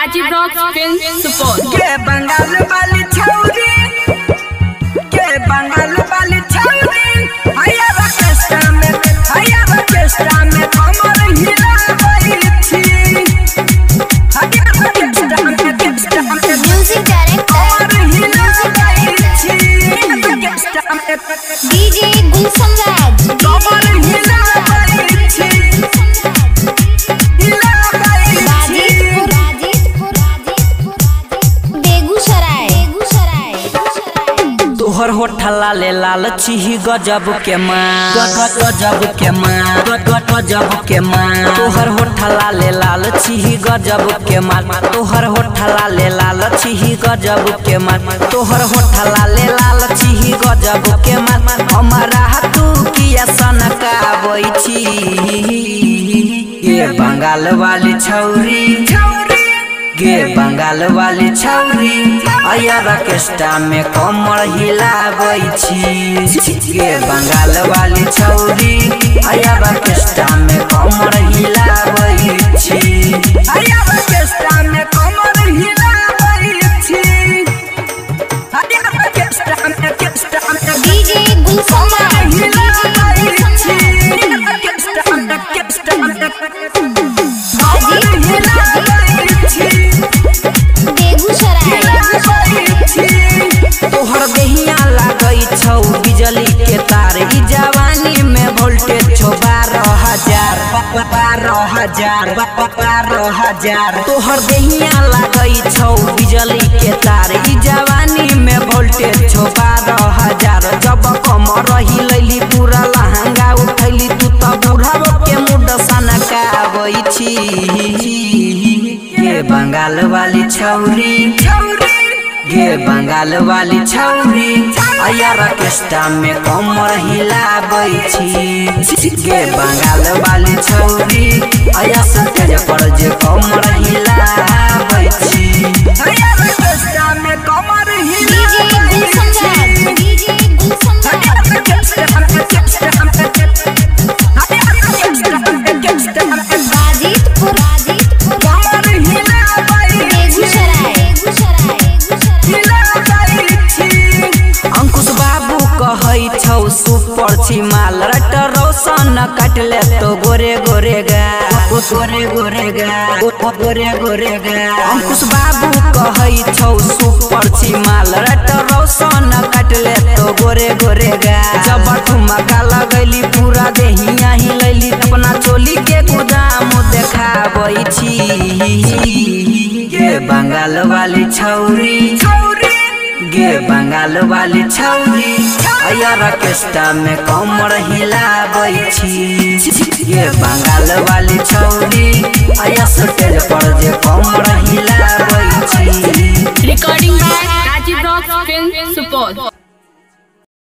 Ati Brox Film Support. के बंगाल वाली छौरी, के बंगाल वाली छौरी, हैया ऑर्केस्ट्रा में कमर हिलावै छी। हैया ऑर्केस्ट्रा में म्यूजिक डायरेक्टर कमर हिलावै छी। ऑर्केस्ट्रा में डीजे गुलशन राज कमर हिलावै छी। तोहर होठा लाले लाल छिही गजब के माँ, गजब के माँ, गजब के माँ। तोहर होठा लाले लाल छिही गजब के माँ, तोहर होठा लाले लाल छिही गजब के माँ, तोहर होठा लाले लाल छिही गजब के माँ। हमारा तू किया सनकाबै छी। ये बंगाल वाली छौरी, गे बंगाल वाली छौरी, हैया ऑर्केस्ट्रा में कमर हिलावै छी। गे बंगाल वाली छौरी, हैया ऑर्केस्ट्रा में कमर हिलावै छी। हैया ऑर्केस्ट्रा में कमर हिलावै छी। हैया ऑर्केस्ट्रा में डीजे गुलशन राज हिलावै छी। ऑर्केस्ट्रा में तोहर देहिया लागै छौ बिजली के तार, ई जवानी में वोल्टेज छौ 12,000। तोहर देहिया लागै छौ बिजली के तार, ई जवानी में वोल्टेज छौ 12,000। जब कमर हिलैली पूरा लहंगा उठैली, तू त बुढ़ाव के मुड सनकाबै छी। ये बंगाल वाली छौरी, गे बंगाल वाली छौरी, हैया ऑर्केस्ट्रा में कमर हिलावै छी। गे बंगाल वाली छौरी, हैया स्टेज पर जे कमर हिलावै छी। हैया ऑर्केस्ट्रा में कमर डीजे गुलशन राज डीजे गुलशन गाजीपुर कमर हिलावै छी। अंकुश बाबू कहै छौ सुपर छी माल, रट रोशन काटले तो गोरे गोरे गा। अंकुश बाबू कहै छौ सुपर छी माल, रट रोशन काटले तो गोरे गोरे गा। जब ठुमका लगैली पूरा देहिया हिलैली, अपना चोली के गोदाम देखाबै छी। ये बंगाल वाली छौरी, गे बंगाल वाली छौरी, हैया ऑर्केस्ट्रा में कमर हिलावै छी। ये बंगाल वाली छौरी, हैया स्टेज पर जे कमर हिलावै